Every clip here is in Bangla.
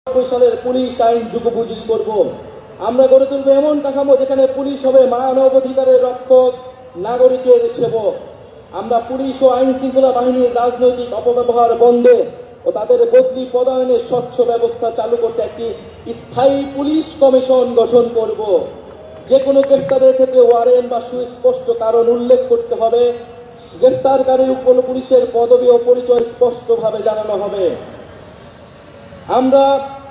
সালের পুলিশ আইন যুগোপযোগী করব। আমরা গড়ে তুলব এমন কাঠামো যেখানে পুলিশ হবে মানবাধিকারের রক্ষক, নাগরিকের সেবক। আমরা পুলিশ ও আইন শৃঙ্খলা বাহিনীর রাজনৈতিক অপব্যবহার বন্ধে ও তাদের বদলি পদায়নের স্বচ্ছ ব্যবস্থা চালু করতে একটি স্থায়ী পুলিশ কমিশন গঠন করব। যে কোনো গ্রেফতারের ক্ষেত্রে ওয়ারেন্ট বা সুস্পষ্ট কারণ উল্লেখ করতে হবে। গ্রেফতারকারীর উপর পুলিশের পদবি ও পরিচয় স্পষ্টভাবে জানানো হবে। আমরা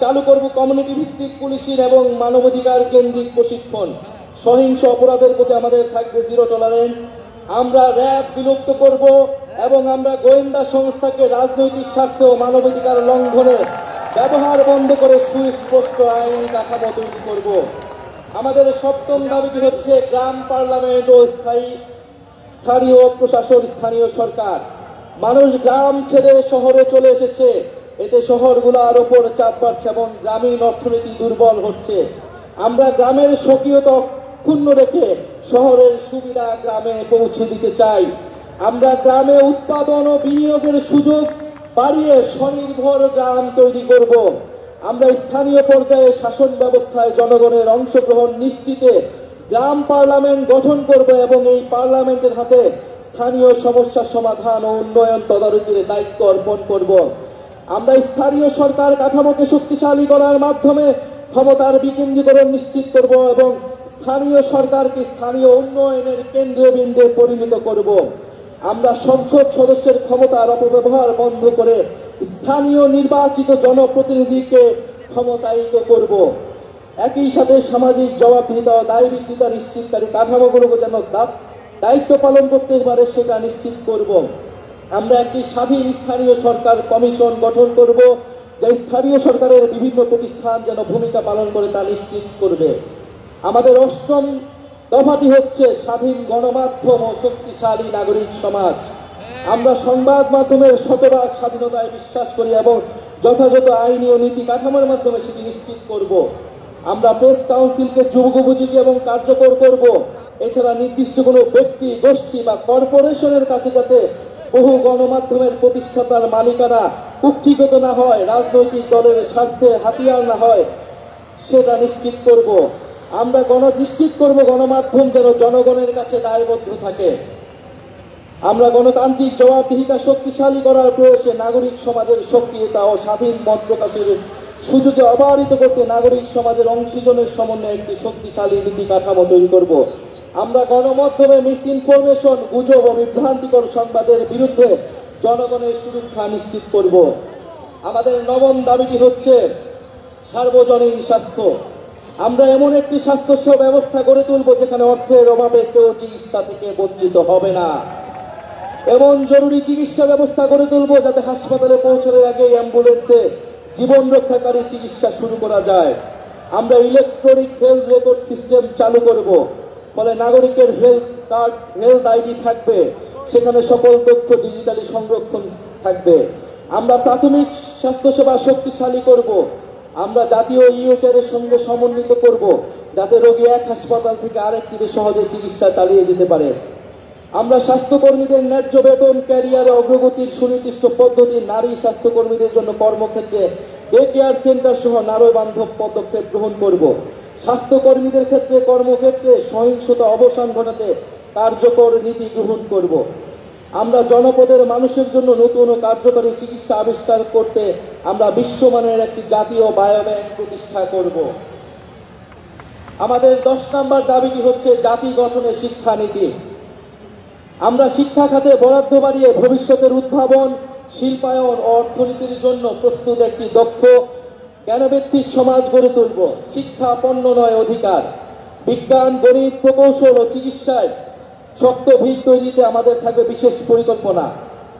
চালু করব কমিউনিটি ভিত্তিক পুলিশিং এবং মানবাধিকার কেন্দ্রিক প্রশিক্ষণ। সহিংস অপরাধের প্রতি আমাদের থাকবে জিরো টলারেন্স। আমরা র্যাব বিলুপ্ত করব এবং আমরা গোয়েন্দা সংস্থাকে রাজনৈতিক স্বার্থে ও মানবাধিকার লঙ্ঘনে ব্যবহার বন্ধ করে সুস্পষ্ট আইন কাঠামো তৈরি করব। আমাদের সপ্তম দাবিটি হচ্ছে গ্রাম পার্লামেন্ট ও স্থানীয় প্রশাসন, স্থানীয় সরকার। মানুষ গ্রাম ছেড়ে শহরে চলে এসেছে, এতে শহরগুলোর ওপর চাপ বাড়ছে এবং গ্রামীণ অর্থনীতি দুর্বল হচ্ছে। আমরা গ্রামের স্বকীয়তা অক্ষুণ্ণ রেখে শহরের সুবিধা গ্রামে পৌঁছে দিতে চাই। আমরা গ্রামে উৎপাদন ও বিনিয়োগের সুযোগ বাড়িয়ে স্বনির্ভর গ্রাম তৈরি করব। আমরা স্থানীয় পর্যায়ে শাসন ব্যবস্থায় জনগণের অংশগ্রহণ নিশ্চিতে গ্রাম পার্লামেন্ট গঠন করব এবং এই পার্লামেন্টের হাতে স্থানীয় সমস্যা সমাধান ও উন্নয়ন তদারকির দায়িত্ব অর্পণ করব। আমরা স্থানীয় সরকার কাঠামোকে শক্তিশালী করার মাধ্যমে ক্ষমতার বিকেন্দ্রীকরণ নিশ্চিত করব এবং স্থানীয় সরকারকে স্থানীয় উন্নয়নের কেন্দ্রবিন্দুতে পরিণত করব। আমরা সংসদ সদস্যের ক্ষমতার অপব্যবহার বন্ধ করে স্থানীয় নির্বাচিত জনপ্রতিনিধিকে ক্ষমতায়িত করব। একই সাথে সামাজিক জবাবদিহিতা ও দায়বদ্ধতা নিশ্চিতকারী কাঠামোগুলোকে যেন দায়িত্ব পালন করতে পারে সেটা নিশ্চিত করব। আমরা একটি স্বাধীন স্থানীয় সরকার কমিশন গঠন করব, যা স্থানীয় সরকারের বিভিন্ন প্রতিষ্ঠান যেন ভূমিকা পালন করে তা নিশ্চিত করবে। আমাদের অষ্টম দফাটি হচ্ছে স্বাধীন গণমাধ্যম ও শক্তিশালী নাগরিক সমাজ। আমরা সংবাদ মাধ্যমের শতভাগ স্বাধীনতায় বিশ্বাস করি এবং যথাযথ আইনি ও নীতি কাঠামোর মাধ্যমে সেটি নিশ্চিত করব। আমরা প্রেস কাউন্সিলকে যুগোপযোগী এবং কার্যকর করব। এছাড়া নির্দিষ্ট কোনো ব্যক্তি, গোষ্ঠী বা কর্পোরেশনের কাছে যাতে বহু গণমাধ্যমের প্রতিষ্ঠাতার মালিকানা কুক্ষিগত না হয়, রাজনৈতিক দলের স্বার্থে হাতিয়ার না হয়, সেটা নিশ্চিত করব। আমরা নিশ্চিত করব গণমাধ্যম যেন জনগণের কাছে দায়বদ্ধ থাকে। আমরা গণতান্ত্রিক জবাবদিহিতা শক্তিশালী করার প্রয়াসে নাগরিক সমাজের সক্রিয়তা ও স্বাধীন মত প্রকাশের সুযোগে অবারিত করতে নাগরিক সমাজের অংশীজনের সমন্বয়ে একটি শক্তিশালী নীতি কাঠামো তৈরি করব। আমরা গণমাধ্যমে মিস ইনফরমেশন, গুজব ও বিভ্রান্তিকর সংবাদের বিরুদ্ধে জনগণের সুরক্ষা নিশ্চিত করব। আমাদের নবম দাবিটি হচ্ছে সার্বজনীন স্বাস্থ্য। আমরা এমন একটি স্বাস্থ্যসেবা ব্যবস্থা গড়ে তুলব যেখানে অর্থের অভাবে কেউ চিকিৎসা থেকে বঞ্চিত হবে না। এমন জরুরি চিকিৎসা ব্যবস্থা গড়ে তুলব যাতে হাসপাতালে পৌঁছানোর আগে অ্যাম্বুলেন্সে জীবন রক্ষাকারী চিকিৎসা শুরু করা যায়। আমরা ইলেকট্রনিক হেলথ রেকর্ড সিস্টেম চালু করব, ফলে নাগরিকের হেলথ কার্ড, হেলথ আইডি থাকবে, সেখানে সকল তথ্য ডিজিটালি সংরক্ষণ থাকবে। আমরা প্রাথমিক স্বাস্থ্যসেবা শক্তিশালী করব। আমরা জাতীয় ইউএচআর এর সঙ্গে সমন্বিত করব যাতে রোগী এক হাসপাতাল থেকে আরেকটিতে সহজে চিকিৎসা চালিয়ে যেতে পারে। আমরা স্বাস্থ্যকর্মীদের ন্যায্য বেতন, ক্যারিয়ারে অগ্রগতির সুনির্দিষ্ট পদ্ধতি, নারী স্বাস্থ্যকর্মীদের জন্য কর্মক্ষেত্রে ডে কেয়ার সেন্টার সহ নারী বান্ধব পদক্ষেপ গ্রহণ করব। স্বাস্থ্যকর্মীদের ক্ষেত্রে কর্মক্ষেত্রে সহিংসতা অবসান ঘটাতে কার্যকর নীতি গ্রহণ করব। আমরা জনপদের মানুষের জন্য নতুন ও কার্যকরী চিকিৎসা আবিষ্কার করতে আমরা বিশ্বমানের একটি জাতীয় বায়োব্যাংক প্রতিষ্ঠা করব। আমাদের 10 নম্বর দাবিটি হচ্ছে জাতি গঠনে শিক্ষানীতি। আমরা শিক্ষা খাতে বরাদ্দ বাড়িয়ে ভবিষ্যতের উদ্ভাবন, শিল্পায়ন ও অর্থনীতির জন্য প্রস্তুত একটি দক্ষ জ্ঞানভিত্তিক সমাজ গড়ে তুলব। শিক্ষা পণ্য নয়, অধিকার। বিজ্ঞান, গণিত, প্রকৌশল ও চিকিৎসায় শক্ত ভিত তৈরিতে আমাদের থাকবে বিশেষ পরিকল্পনা।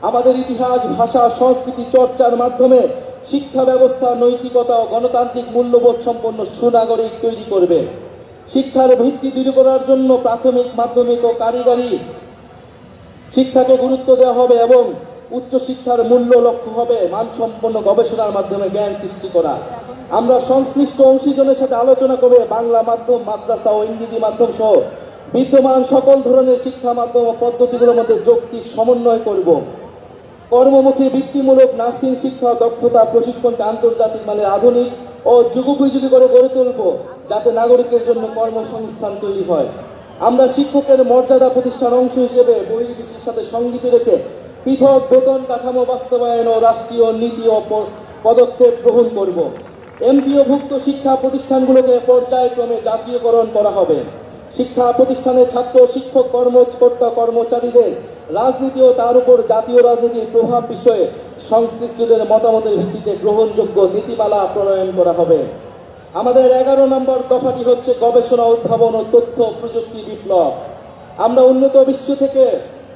আমাদের ইতিহাস, ভাষা, সংস্কৃতি চর্চার মাধ্যমে শিক্ষা ব্যবস্থা নৈতিকতা ও গণতান্ত্রিক মূল্যবোধ সম্পন্ন সুনাগরিক তৈরি করবে। শিক্ষার ভিত্তি দৃঢ় করার জন্য প্রাথমিক, মাধ্যমিক ও কারিগরি শিক্ষাকে গুরুত্ব দেওয়া হবে এবং উচ্চশিক্ষার মূল্য লক্ষ্য হবে মানসম্পন্ন গবেষণার মাধ্যমে জ্ঞান সৃষ্টি করা। আমরা সংশ্লিষ্ট অংশীজনের সাথে আলোচনা করে বাংলা মাধ্যম, মাদ্রাসা ও ইংরেজি মাধ্যম সহ বিদ্যমান সকল ধরনের শিক্ষা মাধ্যম ও পদ্ধতিগুলোর মধ্যে যৌক্তিক সমন্বয় করব। কর্মমুখী বৃত্তিমূলক নার্সিং শিক্ষা, দক্ষতা প্রশিক্ষণকে আন্তর্জাতিক মানের আধুনিক ও যুগোপযোগী করে গড়ে তুলব, যাতে নাগরিকের জন্য কর্মসংস্থান তৈরি হয়। আমরা শিক্ষকের মর্যাদা প্রতিষ্ঠার অংশ হিসেবে বহির্বিশ্বের সাথে সঙ্গতি রেখে পৃথক বেতন কাঠামো বাস্তবায়ন ও রাষ্ট্রীয় নীতি ও পদক্ষেপ গ্রহণ করব। এমপিওভুক্ত শিক্ষা প্রতিষ্ঠানগুলোকে পর্যায়ক্রমে জাতীয়করণ করা হবে। শিক্ষা প্রতিষ্ঠানের ছাত্র, শিক্ষক, কর্মকর্তা, কর্মচারীদের রাজনীতি ও তার উপর জাতীয় রাজনীতির প্রভাব বিষয়ে সংশ্লিষ্টদের মতামতের ভিত্তিতে গ্রহণযোগ্য নীতিমালা প্রণয়ন করা হবে। আমাদের 11 নম্বর দফাটি হচ্ছে গবেষণা, উদ্ভাবন ও তথ্য প্রযুক্তি বিপ্লব। আমরা উন্নত বিশ্ব থেকে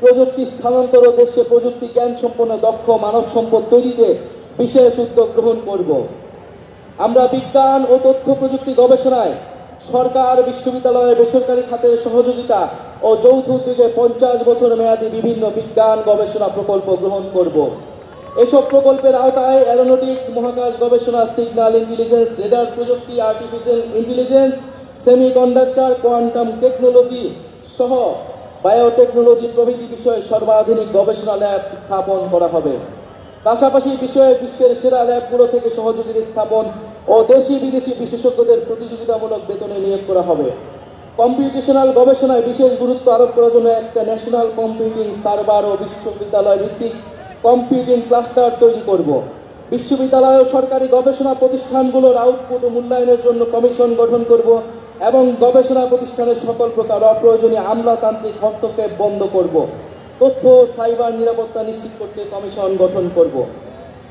প্রযুক্তি স্থানান্তর ও দেশে প্রযুক্তি জ্ঞান সম্পন্ন দক্ষ মানব সম্পদ তৈরিতে বিশেষ উদ্যোগ গ্রহণ করব। আমরা বিজ্ঞান ও তথ্য প্রযুক্তি গবেষণায় সরকার, বিশ্ববিদ্যালয়, বেসরকারি খাতের সহযোগিতা ও যৌথ উদ্যোগে 50 বছর মেয়াদী বিভিন্ন বিজ্ঞান গবেষণা প্রকল্প গ্রহণ করব। এসব প্রকল্পের আওতায় অ্যারোনটিক্স, মহাকাশ গবেষণা, সিগন্যাল ইন্টেলিজেন্স, রেডার প্রযুক্তি, artificial intelligence, semiconductor, quantum technology সহ বায়োটেকনোলজি প্রভৃতি বিষয়ে সর্বাধুনিক গবেষণা ল্যাব স্থাপন করা হবে। পাশাপাশি বিষয়ে বিশ্বের সেরা ল্যাবগুলো থেকে সহযোগিতা স্থাপন ও দেশি বিদেশি বিশেষজ্ঞদের প্রতিযোগিতামূলক বেতনে নিয়োগ করা হবে। কম্পিউটেশনাল গবেষণায় বিশেষ গুরুত্ব আরোপ করার জন্য একটা ন্যাশনাল কম্পিউটিং সার্ভার ও বিশ্ববিদ্যালয় ভিত্তিক কম্পিউটিং ক্লাস্টার তৈরি করব। বিশ্ববিদ্যালয় ও সরকারি গবেষণা প্রতিষ্ঠানগুলোর আউটপুট ও মূল্যায়নের জন্য কমিশন গঠন করব এবং গবেষণা প্রতিষ্ঠানের সকল প্রকার অপ্রয়োজনীয় আমলাতান্ত্রিক হস্তক্ষেপ বন্ধ করব। তথ্য ও সাইবার নিরাপত্তা নিশ্চিত করতে কমিশন গঠন করব।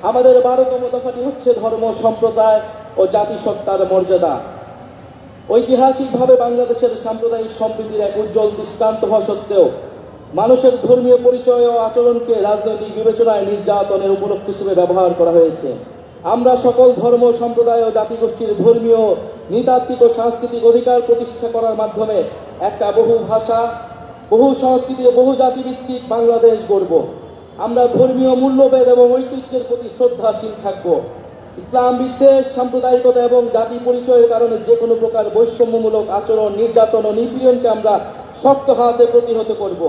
আমাদের 12তম দফাটি হচ্ছে ধর্ম, সম্প্রদায় ও জাতিসত্তার মর্যাদা। ঐতিহাসিকভাবে বাংলাদেশের সাম্প্রদায়িক সম্প্রীতির এক উজ্জ্বল দৃষ্টান্ত হওয়া সত্ত্বেও মানুষের ধর্মীয় পরিচয় ও আচরণকে রাজনৈতিক বিবেচনায় নির্যাতনের উপলক্ষ হিসেবে ব্যবহার করা হয়েছে। আমরা সকল ধর্ম, সম্প্রদায় ও জাতিগোষ্ঠীর ধর্মীয়, নৃতাত্ত্বিক ও সাংস্কৃতিক অধিকার প্রতিষ্ঠা করার মাধ্যমে একটা বহু ভাষা, বহু সংস্কৃতি ও বহু জাতিভিত্তিক বাংলাদেশ গড়ব। আমরা ধর্মীয় মূল্যবোধ এবং ঐতিহ্যের প্রতি শ্রদ্ধাশীল থাকব। ইসলাম বিদ্বেষ, সাম্প্রদায়িকতা এবং জাতি পরিচয়ের কারণে যে কোনো প্রকার বৈষম্যমূলক আচরণ, নির্যাতন ও নিপীড়নকে আমরা শক্ত হাতে প্রতিহত করব।